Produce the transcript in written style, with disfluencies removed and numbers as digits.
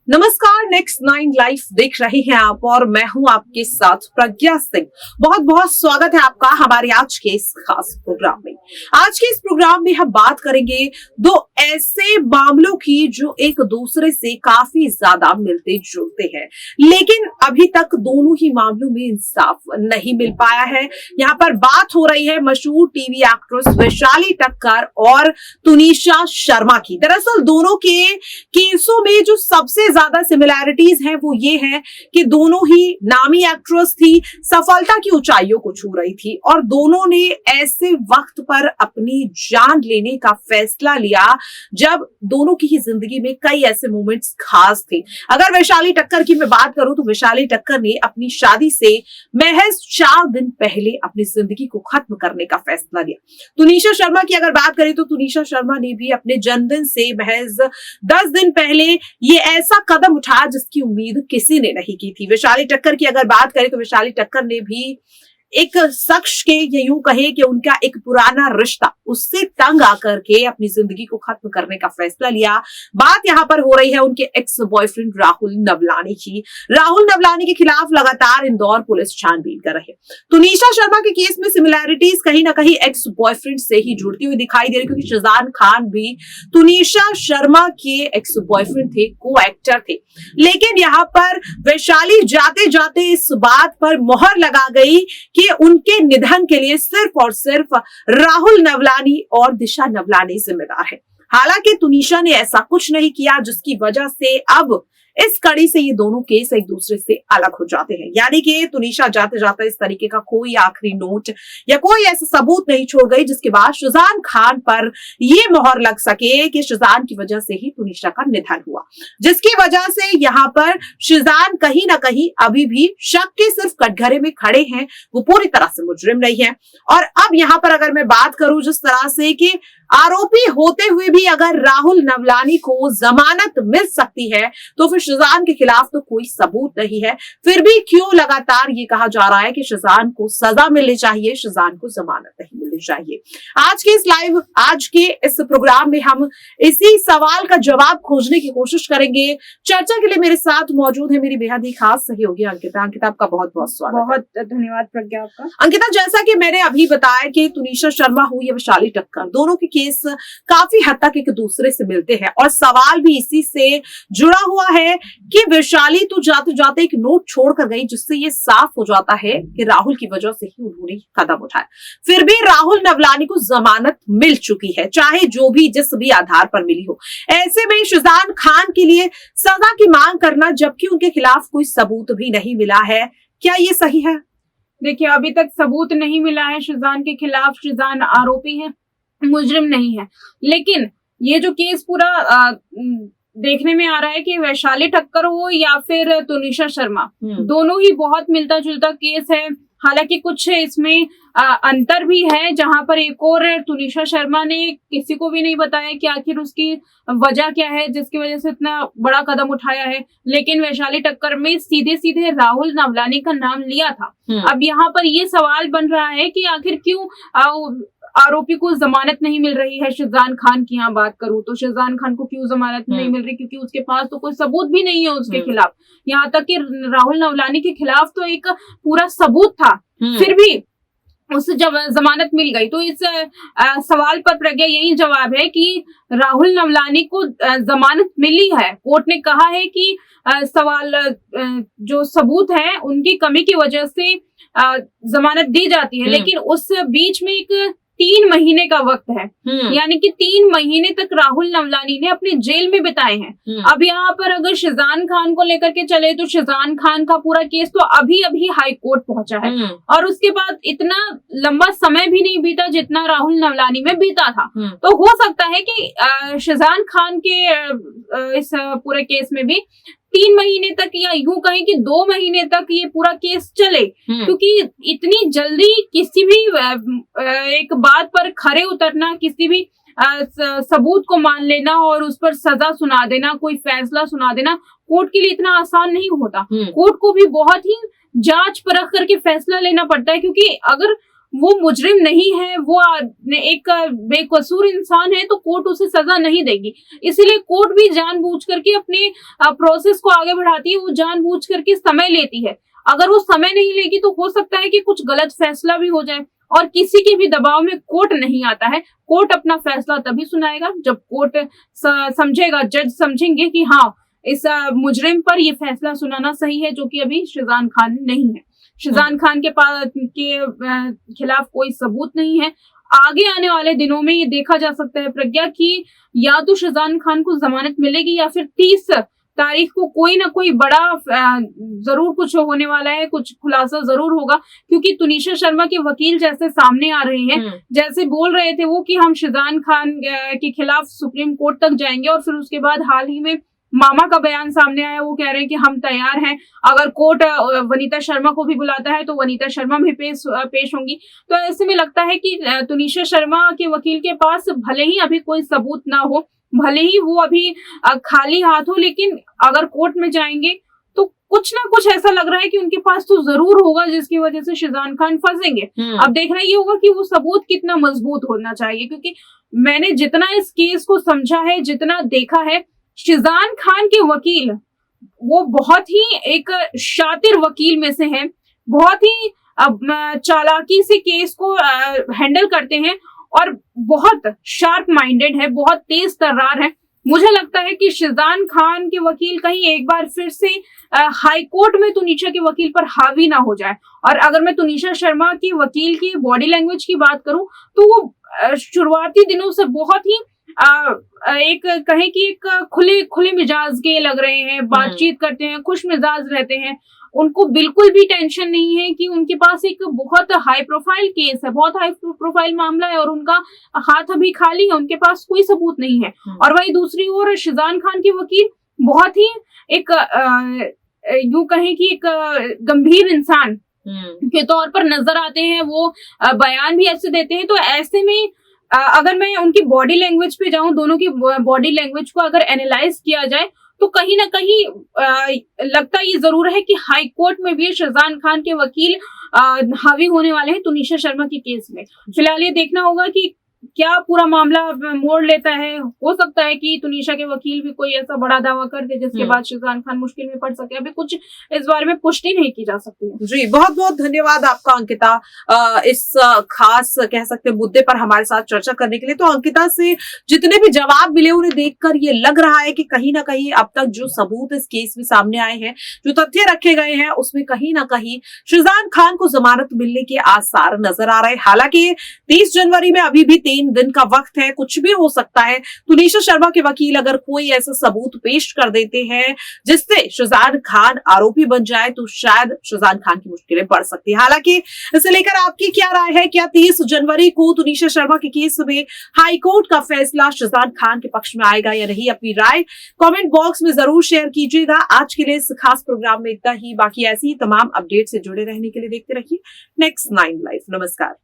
नमस्कार, next 9 life देख रहे हैं आप और मैं हूं आपके साथ प्रज्ञा सिंह। बहुत बहुत स्वागत है आपका हमारे आज के इस खास प्रोग्राम में। आज के इस प्रोग्राम में हम बात करेंगे दो ऐसे मामलों की जो एक दूसरे से काफी ज्यादा मिलते जुलते हैं, लेकिन अभी तक दोनों ही मामलों में इंसाफ नहीं मिल पाया है। यहाँ पर बात हो रही है मशहूर टीवी एक्ट्रेस वैशाली ठक्कर और तुनिशा शर्मा की। दरअसल दोनों के केसों में जो सबसे ज्यादा सिमिलैरिटीज हैं वो ये है कि दोनों ही नामी एक्ट्रेस थी, सफलता की ऊंचाइयों को छू रही थी और दोनों ने ऐसे वक्त पर अपनी जान लेने का फैसला लिया जब दोनों की ही जिंदगी में कई ऐसे मोमेंट्स खास थे। अगर वैशाली ठक्कर की मैं बात करूं तो वैशाली ठक्कर ने अपनी शादी से महज 4 दिन पहले अपनी जिंदगी को खत्म करने का फैसला लिया। तुनिशा शर्मा की अगर बात करें तो तुनिशा शर्मा ने भी अपने जन्मदिन से महज 10 दिन पहले ये ऐसा कदम उठाया जिसकी उम्मीद किसी ने नहीं की थी। वैशाली ठक्कर की अगर बात करें तो वैशाली ठक्कर ने भी एक शख्स के ये यूं कहे कि उनका एक पुराना रिश्ता उससे तंग आकर के अपनी जिंदगी को खत्म करने का फैसला लिया। बात यहाँ पर हो रही है उनके एक्स बॉयफ्रेंड राहुल नवलानी की। राहुल नवलानी के खिलाफ लगातार इंदौर पुलिस छानबीन कर रही है। तुनिशा शर्मा के केस में सिमिलैरिटीज कहीं ना कहीं एक्स बॉयफ्रेंड से ही जुड़ती हुई दिखाई दे रही, क्योंकि शहजान खान भी तुनिशा शर्मा के एक्स बॉयफ्रेंड थे, को एक्टर थे। लेकिन यहाँ पर वैशाली जाते जाते इस बात पर मोहर लगा गई कि उनके निधन के लिए सिर्फ और सिर्फ राहुल नवलानी और दिशा नवलानी जिम्मेदार है। हालांकि तुनिशा ने ऐसा कुछ नहीं किया, जिसकी वजह से अब इस कड़ी से ये दोनों केस एक दूसरे से अलग हो जाते हैं। यानी कि तुनिशा जाते जाते इस तरीके का कोई आखिरी नोट या कोई ऐसा सबूत नहीं छोड़ गई जिसके बाद शहजान खान पर ये मोहर लग सके कि शहजान की वजह से ही तुनिशा का निधन हुआ, जिसकी वजह से यहाँ पर शहजान कहीं ना कहीं अभी भी शक के सिर्फ कटघरे में खड़े हैं, वो पूरी तरह से मुजरिम नहीं है। और अब यहाँ पर अगर मैं बात करूं जिस तरह से कि आरोपी होते हुए भी अगर राहुल नवलानी को जमानत मिल सकती है तो फिर शहजान के खिलाफ तो कोई सबूत नहीं है, फिर भी क्यों लगातार ये कहा जा रहा है कि शहजान को सजा मिलनी चाहिए, शहजान को जमानत नहीं मिलनी चाहिए। आज के इस प्रोग्राम में हम इसी सवाल का जवाब खोजने की कोशिश करेंगे। चर्चा के लिए मेरे साथ मौजूद है मेरी बेहद ही खास सहयोगी अंकिता। अंकिता, आपका बहुत बहुत स्वागत। बहुत धन्यवाद प्रज्ञा आपका। अंकिता, जैसा कि मैंने अभी बताया कि तुनिशा शर्मा हो या वैशाली ठक्कर, दोनों के केस काफी हद तक एक दूसरे से मिलते हैं और सवाल भी इसी से जुड़ा हुआ है कि वैशाली तो जाते जाते एक नोट छोड़कर गई जिससे ये साफ हो जाता है कि राहुल की वजह से ही उन्होंने कदम उठाया। फिर भी राहुल नवलानी को जमानत मिल चुकी है, चाहे जो भी जिस भी आधार पर मिली हो। ऐसे में शहजान खान के लिए सजा की मांग करना जबकि उनके खिलाफ कोई सबूत भी नहीं मिला है, क्या ये सही है? देखिए, अभी तक सबूत नहीं मिला है शहजान के खिलाफ। शहजान आरोपी है, मुजरिम नहीं है। लेकिन ये जो केस पूरा देखने में आ रहा है कि वैशाली ठक्कर हो या फिर तुनिशा शर्मा, दोनों ही बहुत मिलता जुलता केस है। हालांकि कुछ इसमें अंतर भी है, जहां पर एक और तुनिशा शर्मा ने किसी को भी नहीं बताया कि आखिर उसकी वजह क्या है जिसकी वजह से इतना बड़ा कदम उठाया है। लेकिन वैशाली ठक्कर में सीधे सीधे राहुल नवलानी का नाम लिया था। अब यहाँ पर ये सवाल बन रहा है कि आखिर क्यों आरोपी को जमानत नहीं मिल रही है। शहजान खान की यहाँ बात करूं तो शहजान खान को क्यों जमानत नहीं मिल रही, क्योंकि उसके पास तो कोई सबूत भी नहीं है उसके खिलाफ। यहाँ तक कि राहुल नवलानी के खिलाफ तो एक पूरा सबूत था, फिर भी उसे जब जमानत मिल गई। तो इस सवाल पर प्रज्ञा यही जवाब है कि राहुल नवलानी को जमानत मिली है। कोर्ट ने कहा है कि जो सबूत है उनकी कमी की वजह से जमानत दी जाती है, लेकिन उस बीच में एक 3 महीने का वक्त है। यानी कि 3 महीने तक राहुल नवलानी ने अपने जेल में बिताए हैं। अब यहाँ पर अगर शहजान खान को लेकर के चले तो शहजान खान का पूरा केस तो अभी अभी हाई कोर्ट पहुंचा है और उसके बाद इतना लंबा समय भी नहीं बीता जितना राहुल नवलानी में बीता था। तो हो सकता है कि शहजान खान के इस पूरे केस में भी 3 महीने तक या यूं कहें कि 2 महीने तक ये पूरा केस चले, क्योंकि इतनी जल्दी किसी भी एक बात पर खरे उतरना, किसी भी सबूत को मान लेना और उस पर सजा सुना देना, कोई फैसला सुना देना कोर्ट के लिए इतना आसान नहीं होता। कोर्ट को भी बहुत ही जांच परख करके फैसला लेना पड़ता है, क्योंकि अगर वो मुजरिम नहीं है, वो एक बेकसूर इंसान है, तो कोर्ट उसे सजा नहीं देगी। इसीलिए कोर्ट भी जानबूझ करके अपने प्रोसेस को आगे बढ़ाती है, वो जानबूझ करके समय लेती है। अगर वो समय नहीं लेगी तो हो सकता है कि कुछ गलत फैसला भी हो जाए, और किसी के भी दबाव में कोर्ट नहीं आता है। कोर्ट अपना फैसला तभी सुनाएगा जब कोर्ट समझेगा, जज समझेंगे कि हाँ, इस मुजरिम पर ये फैसला सुनाना सही है, जो कि अभी शिजान खान नहीं है। शिजान खान के खिलाफ कोई सबूत नहीं है। आगे आने वाले दिनों में ये देखा जा सकता है प्रज्ञा की या तो शिजान खान को जमानत मिलेगी या फिर 30 तारीख को कोई ना कोई बड़ा जरूर कुछ होने वाला है, कुछ खुलासा जरूर होगा, क्योंकि तुनिशा शर्मा के वकील जैसे सामने आ रहे हैं, जैसे बोल रहे थे वो कि हम शिजान खान के खिलाफ सुप्रीम कोर्ट तक जाएंगे, और फिर उसके बाद हाल ही में मामा का बयान सामने आया, वो कह रहे हैं कि हम तैयार हैं, अगर कोर्ट वनीता शर्मा को भी बुलाता है तो वनीता शर्मा भी पेश होंगी। तो ऐसे में लगता है कि तुनिशा शर्मा के वकील के पास भले ही अभी कोई सबूत ना हो, भले ही वो अभी खाली हाथ हो, लेकिन अगर कोर्ट में जाएंगे तो कुछ ना कुछ ऐसा लग रहा है कि उनके पास तो जरूर होगा, जिसकी वजह से शिजान खान फंसेंगे। अब देखना ये होगा कि वो सबूत कितना मजबूत होना चाहिए, क्योंकि मैंने जितना इस केस को समझा है, जितना देखा है, शिजान खान के वकील वो बहुत ही एक शातिर वकील में से हैं, बहुत ही चालाकी से केस को हैंडल करते हैं, और बहुत शार्प माइंडेड है, बहुत तेज तर्रार है। मुझे लगता है कि शिजान खान के वकील कहीं एक बार फिर से हाई कोर्ट में तुनिशा के वकील पर हावी ना हो जाए। और अगर मैं तुनिशा शर्मा के वकील की बॉडी लैंग्वेज की बात करूं तो वो शुरुआती दिनों से बहुत ही एक कहें कि एक खुले मिजाज के लग रहे हैं, बातचीत करते हैं, खुश मिजाज रहते हैं, उनको बिल्कुल भी टेंशन नहीं है कि उनके पास एक बहुत हाई प्रोफाइल केस है, बहुत हाई प्रोफाइल मामला है, और उनका हाथ अभी खाली है, उनके पास कोई सबूत नहीं है। और वही दूसरी ओर शिजान खान के वकील बहुत ही एक यूं कहें कि एक गंभीर इंसान के तौर पर नजर आते हैं, वो बयान भी ऐसे देते हैं। तो ऐसे में अगर मैं उनकी बॉडी लैंग्वेज पे जाऊं, दोनों की बॉडी लैंग्वेज को अगर एनालाइज किया जाए, तो कहीं ना कहीं लगता ये जरूर है कि हाई कोर्ट में भी शिजान खान के वकील हावी होने वाले हैं तुनिशा शर्मा के केस में। फिलहाल ये देखना होगा कि क्या पूरा मामला मोड़ लेता है। हो सकता है कि तुनिशा के वकील भी कोई ऐसा बड़ा दावा कर दे जिसके बाद शिजान खान मुश्किल में पड़ सके। अभी कुछ इस बारे में पुष्टि नहीं की जा सकती है। जी, बहुत बहुत धन्यवाद आपका अंकिता, इस खास कह सकते हैं मुद्दे पर हमारे साथ चर्चा करने के लिए। तो अंकिता से जितने भी जवाब मिले उन्हें देखकर ये लग रहा है कि कहीं ना कहीं अब तक जो सबूत इस केस में सामने आए हैं, जो तथ्य रखे गए हैं, उसमें कहीं ना कहीं शिजान खान को जमानत मिलने के आसार नजर आ रहे हैं। हालांकि 30 जनवरी में अभी भी 3 दिन का वक्त है, कुछ भी हो सकता है। तुनिशा शर्मा के वकील अगर कोई ऐसा सबूत पेश कर देते हैं जिससे शिजान खान आरोपी बन जाए तो शायद शिजान खान की मुश्किलें बढ़ सकती है। हालांकि इसे लेकर आपकी क्या राय है? क्या 30 जनवरी को तुनिशा शर्मा के केस में हाई कोर्ट का फैसला शिजान खान के पक्ष में आएगा या नहीं? अपनी राय कमेंट बॉक्स में जरूर शेयर कीजिएगा। आज के लिए इस खास प्रोग्राम में इतना ही। बाकी ऐसी ही तमाम अपडेट से जुड़े रहने के लिए देखते रहिए नेक्स्ट 9 लाइव। नमस्कार।